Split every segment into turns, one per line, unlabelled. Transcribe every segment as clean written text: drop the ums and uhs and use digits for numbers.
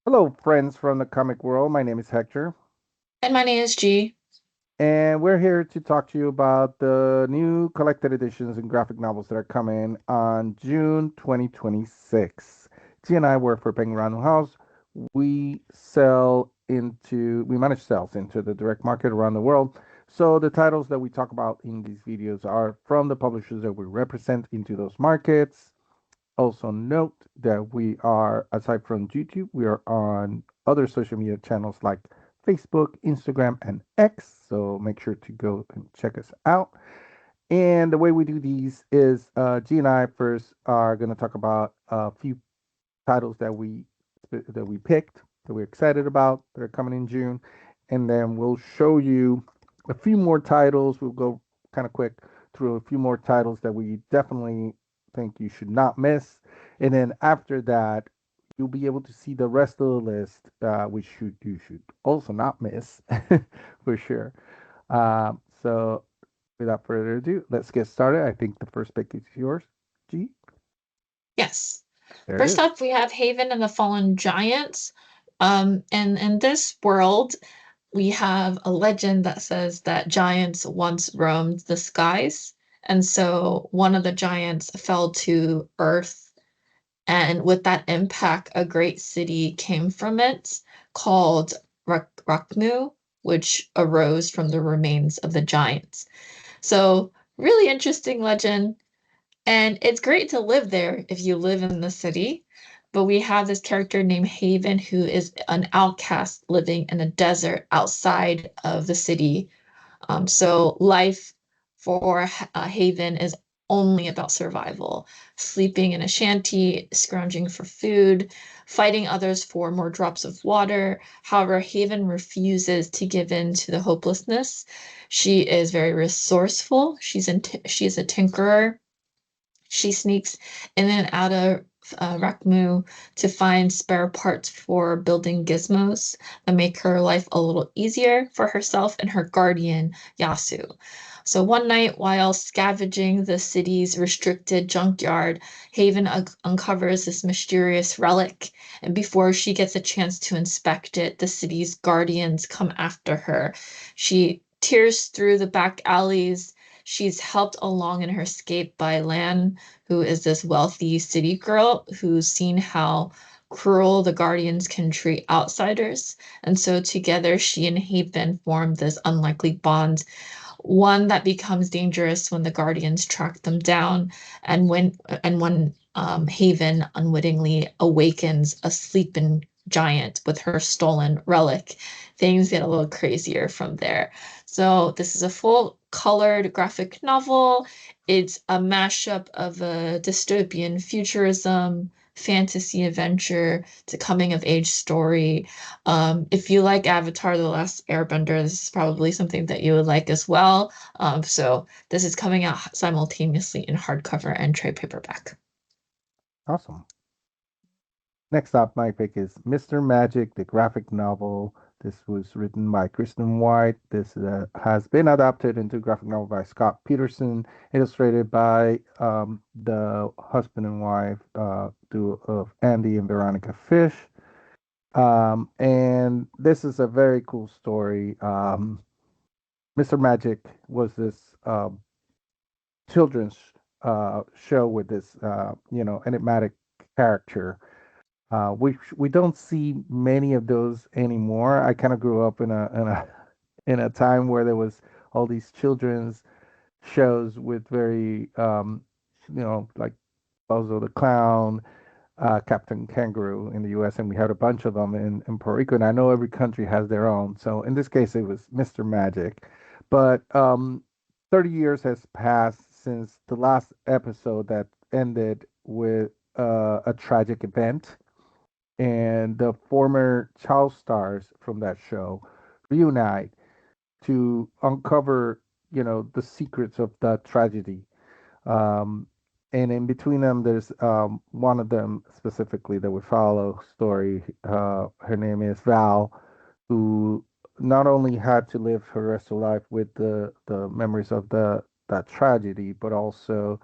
Hello, friends from the comic world. My name is Hector,
And my name is G.
and we're here to talk to you about the new collected editions and graphic novels that are coming on June 2026. G and I work for Penguin Random House. We manage sales into the direct market around the world. So the titles that we talk about in these videos are from the publishers that we represent into those markets. Also note that we are, aside from YouTube, we are on other social media channels like Facebook, Instagram, and X. So make sure to go and check us out. And the way we do these is G and I first are going to talk about a few titles that we picked that we're excited about that are coming in June, and then we'll show you a few more titles. We'll go kind of quick through a few more titles that we definitely think you should not miss, and then after that, you'll be able to see the rest of the list, which you should also not miss for sure. So without further ado, let's get started. I think the first pick is yours, G.
Yes.
There it
First
is.
up, we have Haven and the Fallen Giants. And in this world, we have a legend that says that giants once roamed the skies. And so one of the giants fell to Earth. And with that impact, a great city came from it called Rakmu, which arose from the remains of the giants. So, really interesting legend. And it's great to live there if you live in the city. But we have this character named Haven who is an outcast living in a desert outside of the city. So life for Haven is only about survival, sleeping in a shanty, scrounging for food, fighting others for more drops of water. However, Haven refuses to give in to the hopelessness. She is very resourceful. She is a tinkerer. She sneaks in and out of Rakmu to find spare parts for building gizmos that make her life a little easier for herself and her guardian, Yasu. So one night, while scavenging the city's restricted junkyard, Haven uncovers this mysterious relic, and before she gets a chance to inspect it, the city's guardians come after her. She tears through the back alleys. She's helped along in her escape by Lan, who is this wealthy city girl who's seen how cruel the Guardians can treat outsiders. And so together, she and Haven form this unlikely bond, one that becomes dangerous when the Guardians track them down, and when Haven unwittingly awakens a sleeping giant with her stolen relic, things get a little crazier from there. So this is a full colored graphic novel. It's a mashup of a dystopian futurism, fantasy adventure to coming of age story. If you like Avatar: The Last Airbender, this is probably something that you would like as well. So this is coming out simultaneously in hardcover and trade paperback.
Awesome. Next up, my pick is Mr. Magic, the graphic novel. This was written by Kristen White. This has been adapted into graphic novel by Scott Peterson, illustrated by the husband and wife duo of Andy and Veronica Fish. And this is a very cool story. Mr. Magic was this children's show with this, enigmatic character. We don't see many of those anymore. I kind of grew up in a time where there was all these children's shows with very like Bozo the Clown, Captain Kangaroo in the U.S. and we had a bunch of them in Puerto Rico. And I know every country has their own. So in this case, it was Mr. Magic. But 30 years has passed since the last episode that ended with a tragic event and the former child stars from that show reunite to uncover, the secrets of that tragedy. Um, and in between them, there's one of them specifically that we follow story. Her name is Val, who not only had to live her rest of life with the memories of the that tragedy, but also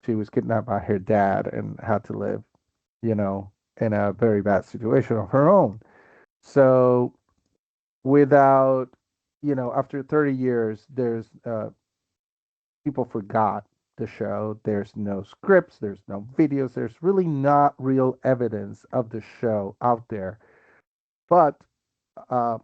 she was kidnapped by her dad and had to live, you know. in a very bad situation of her own. So without, after 30 years, there's people forgot the show. There's no scripts, there's no videos, there's really not real evidence of the show out there. But uh,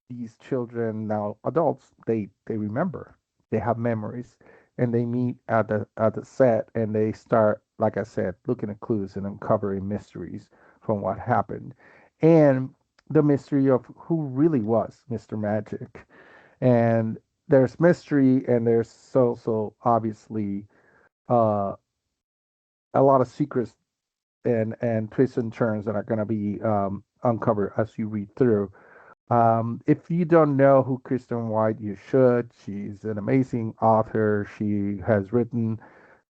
these children, now adults, they remember, they have memories, and they meet at the set, and they start, like I said, looking at clues and uncovering mysteries from what happened, and the mystery of who really was Mr. Magic. And there's mystery, and there's so obviously uh, a lot of secrets and twists and turns that are going to be uncovered as you read through. If you don't know who Kristen White, you should. She's an amazing author. She has written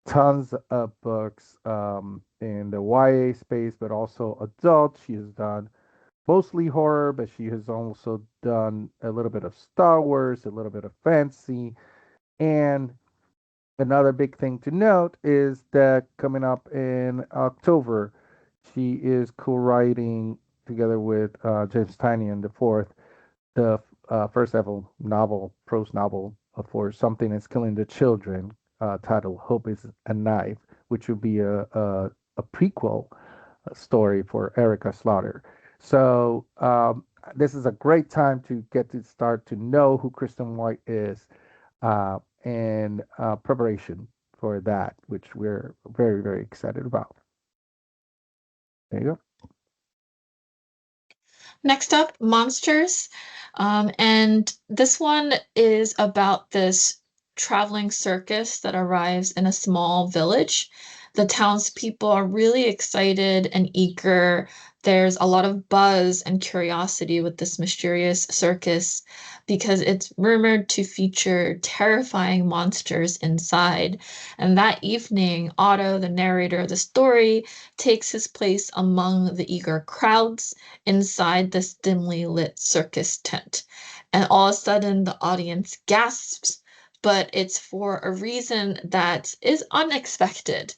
tons of books in the YA space, but also adult. She has done mostly horror, but she has also done a little bit of Star Wars, a little bit of fantasy. And another big thing to note is that coming up in October, she is co-writing together with James Tynion the fourth, the first ever novel, prose novel for Something is Killing the Children, titled Hope is a Knife, which would be a prequel story for Erica Slaughter. So this is a great time to get to start to know who Kristen White is, and preparation for that, which we're very, very excited about. There you
Next up, Monsters. And this one is about this traveling circus that arrives in a small village. The townspeople are really excited and eager. There's a lot of buzz and curiosity with this mysterious circus because it's rumored to feature terrifying monsters inside. And that evening, Otto, the narrator of the story, takes his place among the eager crowds inside this dimly lit circus tent. And all of a sudden, the audience gasps, but it's for a reason that is unexpected.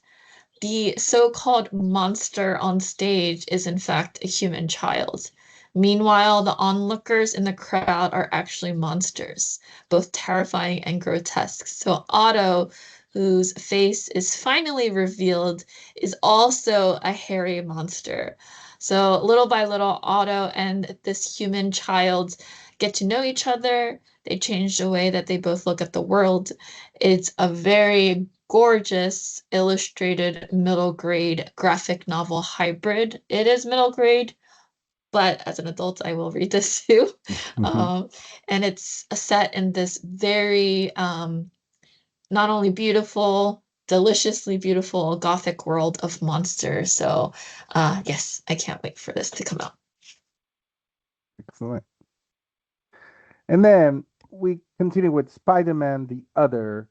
The so-called monster on stage is in fact a human child. Meanwhile, the onlookers in the crowd are actually monsters, both terrifying and grotesque. So Otto, whose face is finally revealed, is also a hairy monster. So little by little, Otto and this human child get to know each other. They change the way that they both look at the world. It's a very gorgeous illustrated middle grade graphic novel hybrid. It is middle grade, but as an adult, I will read this too.
go.
Um, and it's a set in this very not only beautiful, deliciously beautiful gothic world of monsters. So, yes, I can't wait for this to come out.
Excellent. And then we continue with Spider-Man: The Other.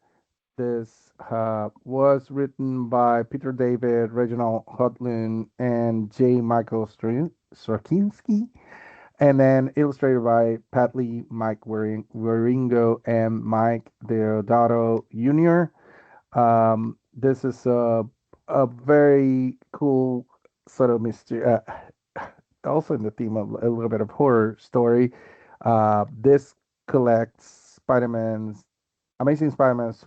This was written by Peter David, Reginald Hudlin, and J. Michael Straczynski, and then illustrated by Pat Lee, Mike Wieringo, and Mike Deodato Jr. This is a very cool sort of mystery, also in the theme of a little bit of horror story. This collects Amazing Spider-Man's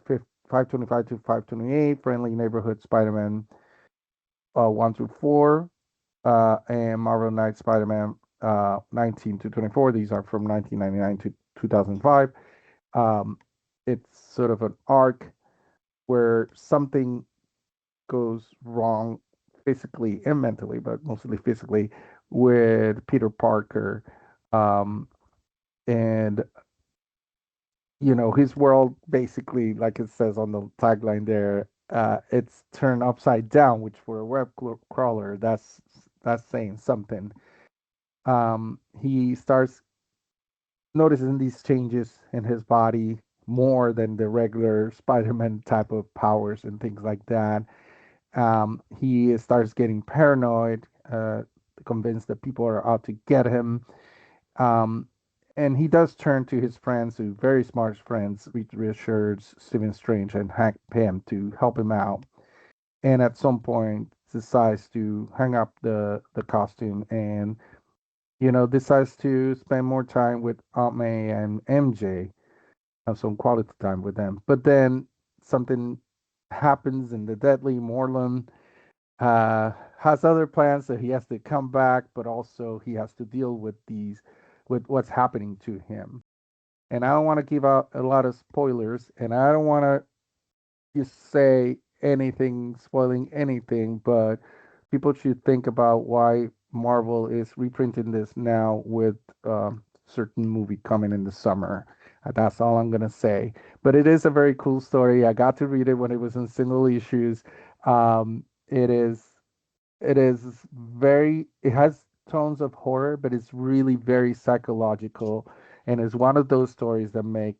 525 to 528, Friendly Neighborhood Spider-Man 1 through 4, and Marvel Knight Spider-Man 19 to 24. These are from 1999 to 2005. Um, it's sort of an arc where something goes wrong physically and mentally, but mostly physically, with Peter Parker. Um, and his world basically, like it says on the tagline there, it's turned upside down, which for a crawler, that's saying something. He starts noticing these changes in his body more than the regular Spider-Man type of powers and things like that. He starts getting paranoid, convinced that people are out to get him. Um, and he does turn to his friends, who very smart friends, Reed Richards, Stephen Strange, and Hank Pym, to help him out. And at some point, decides to hang up the costume and decides to spend more time with Aunt May and MJ, have some quality time with them. But then something happens, and the deadly Moreland has other plans, so he has to come back, but also he has to deal with what's happening to him. And I don't want to give out a lot of spoilers, and I don't want to just say anything spoiling anything, but people should think about why Marvel is reprinting this now with certain movie coming in the summer. That's all I'm gonna say. But it is a very cool story. I got to read it when it was in single issues. It is very. It has tones of horror, but it's really very psychological, and it's one of those stories that make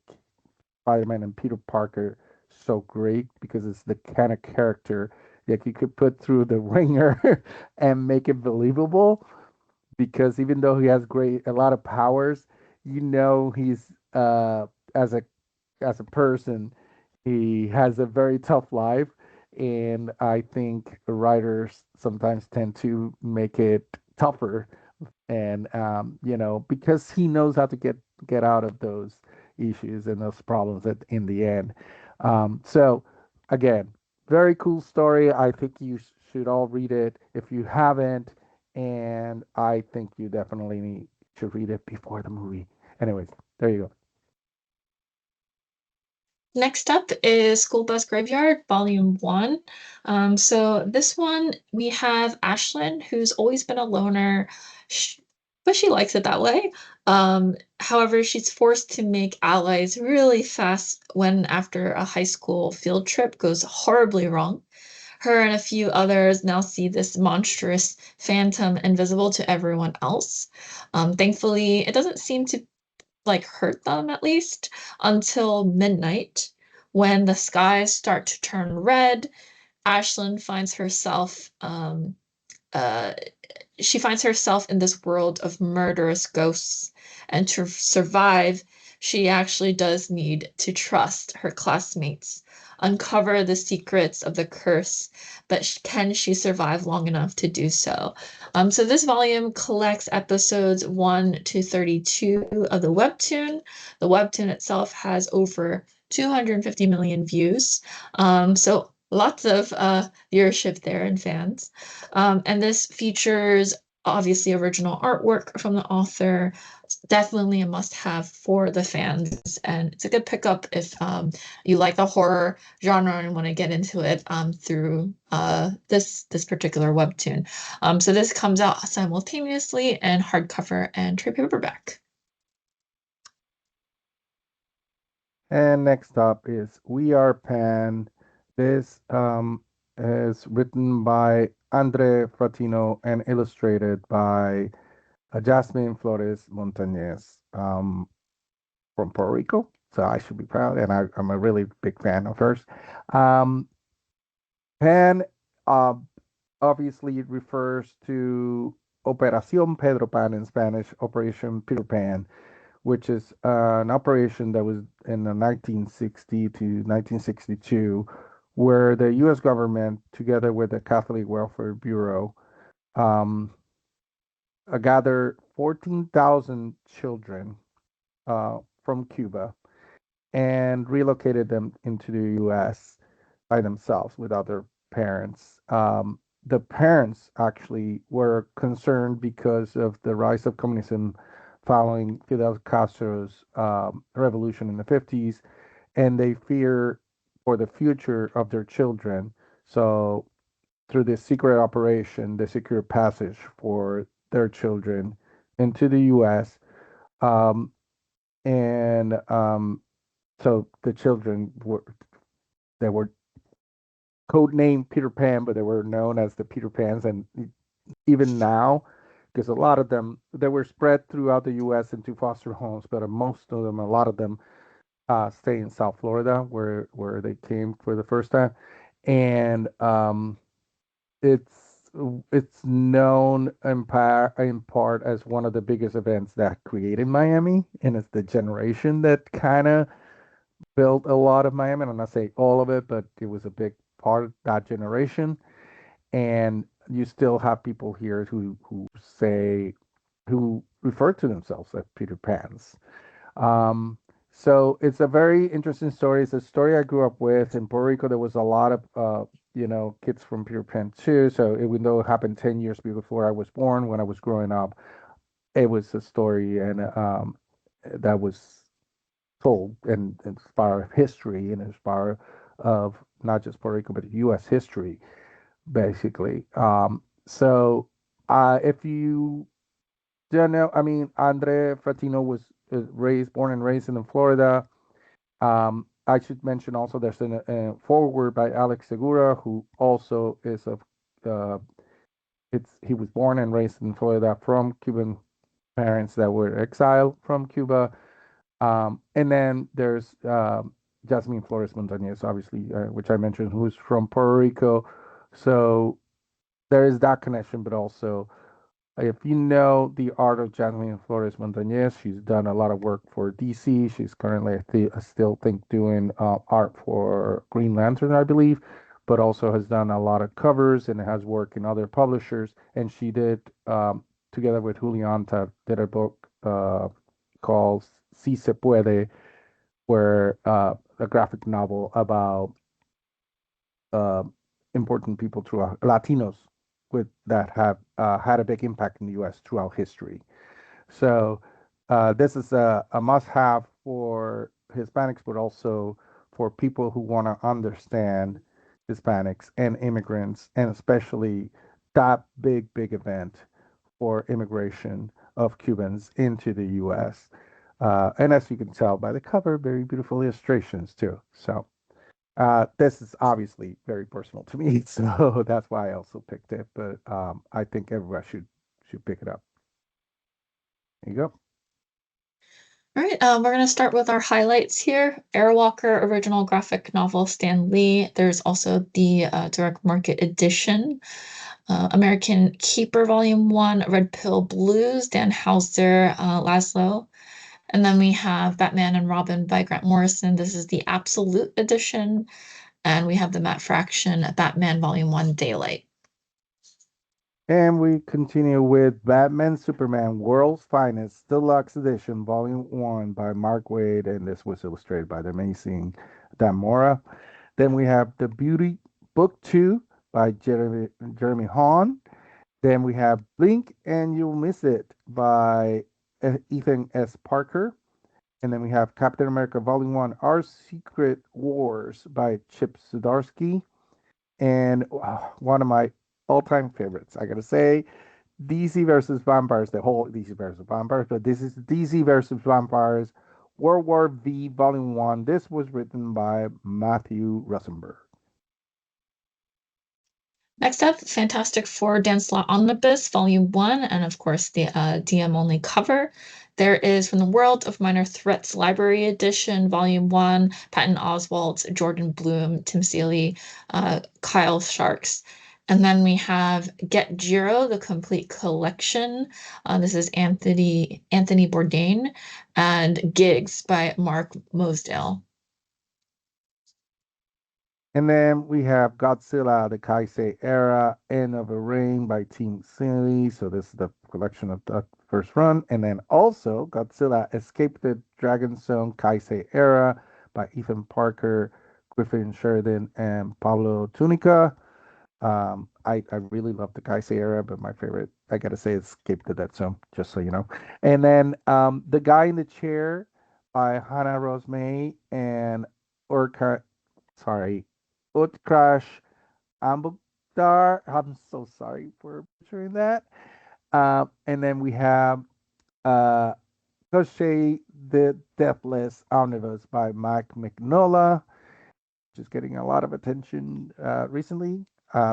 Spider-Man and Peter Parker so great because it's the kind of character that you could put through the ringer and make it believable. Because even though he has a lot of powers, he's as a person, he has a very tough life, and I think writers sometimes tend to make it tougher, and because he knows how to get out of those issues and those problems in the end. So again, very cool story. I think you should all read it if you haven't, and I think you definitely should read it before the movie. Anyways, there you go.
Next up is School Bus Graveyard, Volume 1. So this one we have Ashlyn, who's always been a loner, sh but she likes it that way. However, she's forced to make allies really fast when after a high school field trip goes horribly wrong. Her and a few others now see this monstrous phantom invisible to everyone else. Thankfully, it doesn't seem to like hurt them at least until midnight when the skies start to turn red. Ashlyn finds herself uh, she finds herself in this world of murderous ghosts, and to survive, she actually does need to trust her classmates, uncover the secrets of the curse, but can she survive long enough to do so? So this volume collects episodes 1 to 32 of the webtoon. The webtoon itself has over 250 million views. So lots of viewership there and fans. And this features obviously original artwork from the author. It's definitely a must-have for the fans, and it's a good pickup if you like the horror genre and want to get into it through this particular webtoon. So this comes out simultaneously in hardcover and trade paperback.
And next up is We Are Pan. This is written by Andre Fratino and illustrated by Jasmine Flores Montañez from Puerto Rico. So I should be proud, and I'm a really big fan of hers. Um, Pan uh, obviously it refers to Operación Pedro Pan in Spanish, Operation Peter Pan, which is an operation that was in the 1960 to 1962, where the U.S. government, together with the Catholic Welfare Bureau, um, gathered 14,000 children from Cuba and relocated them into the U.S. by themselves without their parents. The parents actually were concerned because of the rise of communism following Fidel Castro's revolution in the 50s, and they fear for the future of their children. So, through this secret operation, they secure passage for their children into the U.S. Um, and so the children were codenamed Peter Pan, but they were known as the Peter Pans. And even now, because a lot of them they were spread throughout the U.S. into foster homes, but most of them, a lot of them, stay in South Florida, where they came for the first time, and it's it's known in part as one of the biggest events that created Miami, and it's the generation that kind of built a lot of Miami. I'm not saying all of it, but it was a big part of that generation. And you still have people here who refer to themselves as Peter Pans. Um, so it's a very interesting story. It's a story I grew up with. In Puerto Rico, there was a lot of kids from Peter Pan too. So even though it happened 10 years before I was born, when I was growing up, it was a story and that was told and inspired history and inspired of not just Puerto Rico but U.S. history basically. If you don't know, I mean, Andre Fratino was born and raised in Florida. I should mention also there's a foreword by Alex Segura, who also is of uh, he was born and raised in Florida from Cuban parents that were exiled from Cuba. And then there's Jasmine Flores Montañez, obviously, which I mentioned, who's from Puerto Rico. So there is that connection, but also if you know the art of Jasmine Flores Montañez, she's done a lot of work for DC. She's currently, I still think, doing art for Green Lantern, I believe, but also has done a lot of covers and has worked in other publishers. And she did, together with Julianta, did a book called Si Se Puede, where a graphic novel about uh, important people throughout Latinos with that have had a big impact in the U.S. throughout history. So this is a must-have for Hispanics, but also for people who want to understand Hispanics and immigrants, and especially that big event for immigration of Cubans into the U.S. And as you can tell by the cover, very beautiful illustrations too. So this is obviously very personal to me, so that's why I also picked it. But I think everybody should pick it up. There you go.
All right, we're going to start with our highlights here. Airwalker original graphic novel Stan Lee. There's also the direct market edition. American Keeper Volume 1, Red Pill Blues, Dan Hauser, Laszlo. And then we have Batman and Robin by Grant Morrison. This is the Absolute Edition. And we have the Matt Fraction Batman Volume 1 Daylight.
And we continue with Batman Superman World's Finest Deluxe Edition, Volume 1 by Mark Waid, and this was illustrated by the amazing Dan Mora. Then we have The Beauty Book 2 by Jeremy Hahn. Then we have Blink and You'll Miss It by Ethan S. Parker. And then we have Captain America Volume 1, Our Secret Wars by Chip Zdarsky. And one of my all-time favorites, I gotta say, DC versus Vampires, the whole DC versus Vampires, but this is DC versus Vampires, World War V, Volume 1. This was written by Matthew Rosenberg.
Next up, Fantastic Four Dan Slott Omnibus, Volume 1, and of course the DM only cover. There is From the World of Minor Threats Library Edition, Volume 1, Patton Oswalt, Jordan Bloom, Tim Seeley, Kyle Sharks. And then we have Get Jiro, the complete collection. This is Anthony Bourdain, and Gigs by Mark Mosdale.
And then we have Godzilla, the Kaisei Era, End of a Reign by Team Silly. So this is the collection of the first run. And then also Godzilla Escape the Dragon Zone Kaisei Era by Ethan Parker, Griffin Sheridan, and Pablo Tunica. I really love the Kaisei Era, but my favorite, I gotta say, is Escape the Dead Zone, just so you know. And then The Guy in the Chair by Hannah Rose May and Urka, sorry, Utkarsh Ambudar. I'm so sorry for butchering that. And then we have uh, Crochet the Deathless Omnibus by Mike Mignola, which is getting a lot of attention recently.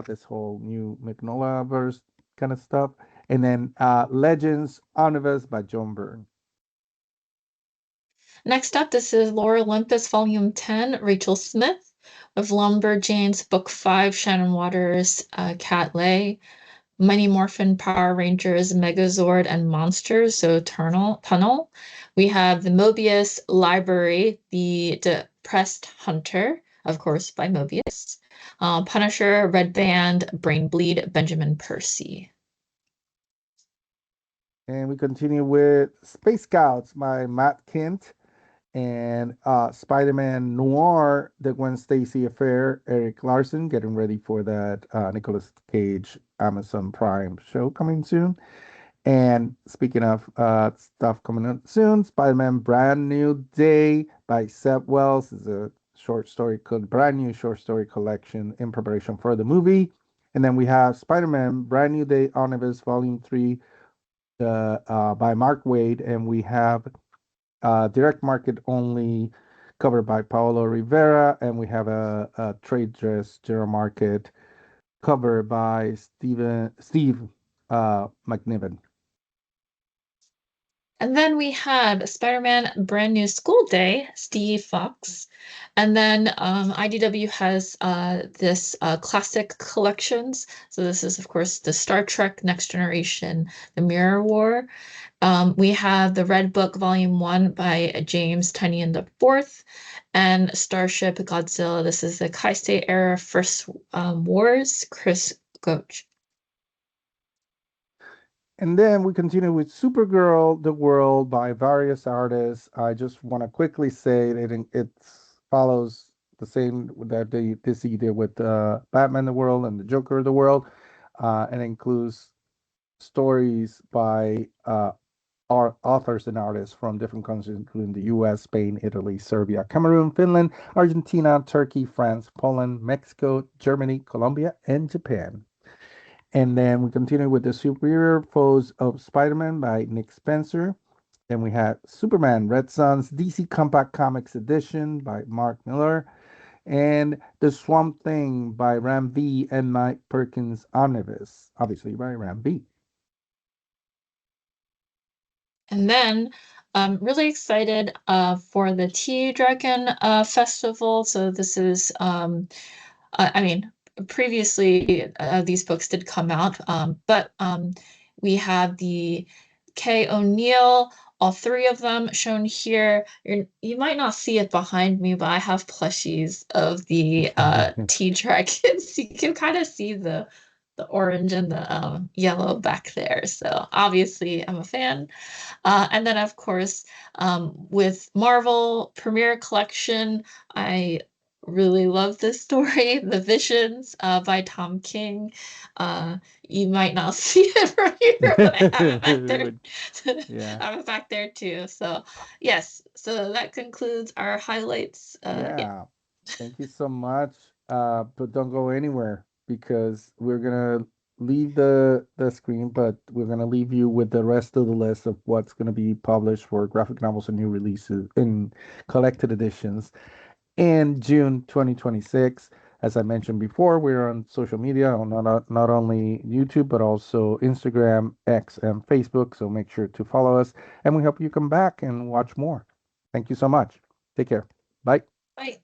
This whole new Mignola verse kind of stuff. And then Legends Omnibus by John Byrne.
Next up, this is Lore Olympus Volume 10, Rachel Smith, of Lumberjanes Book 5, Shannon Waters, Cat Lay, Mighty Morphin Power Rangers, Megazord, and Monsters, so Tunnel. We have the Mobius Library, The Depressed Hunter, of course, by Mobius. Punisher, Red Band, Brain Bleed, Benjamin Percy.
And we continue with Space Scouts by Matt Kint and Spider-Man Noir, the Gwen Stacy affair, Eric Larson, getting ready for that Nicolas Cage Amazon Prime show coming soon. And speaking of stuff coming up soon, Spider-Man Brand New Day by Seth Wells is a brand new short story collection in preparation for the movie. And then we have Spider-Man Brand New Day Omnibus Volume 3 by Mark Wade, and we have direct market only covered by Paolo Rivera, and we have a trade dress general market cover by Steve McNiven.
And then we had Spider-Man Brand New School Day, Steve Fox. And then IDW has this classic collections. So this is, of course, the Star Trek Next Generation, the Mirror War. We have the Red Book Volume 1 by James Tynion the Fourth and Starship Godzilla. This is the Kaisei era First Wars, Chris Goach.
And then we continue with Supergirl, The World by various artists. I just want to quickly say that it follows the same that this did with Batman the World and the Joker the World, and includes stories by authors and artists from different countries, including the US, Spain, Italy, Serbia, Cameroon, Finland, Argentina, Turkey, France, Poland, Mexico, Germany, Colombia, and Japan. And then we continue with the Superior Foes of Spider-Man by Nick Spencer. Then we have Superman Red Son's DC Compact Comics Edition by Mark Miller. And The Swamp Thing by Ram V and Mike Perkins Omnibus, obviously by Ram V.
And then I'm really excited for the Tea Dragon Festival. So this is, I mean, previously these books did come out, but we have the Kay O'Neill, all three of them shown here. You might not see it behind me, but I have plushies of the Tea Dragons. You can kind of see the orange and the yellow back there. So obviously I'm a fan. And then, of course, with Marvel Premiere Collection, I really love this story, The Visions by Tom King. You might not see it from here, but I have it back there.
Yeah.
I have it back there too. So, yes, so that concludes our highlights. Yeah.
Yeah. Thank you so much. But don't go anywhere because we're gonna leave the screen, but we're gonna leave you with the rest of the list of what's gonna be published for graphic novels and new releases in collected editions in June 2026. As I mentioned before, we're on social media, on not only YouTube, but also Instagram, X, and Facebook. So make sure to follow us, and we hope you come back and watch more. Thank you so much. Take care. Bye.
Bye.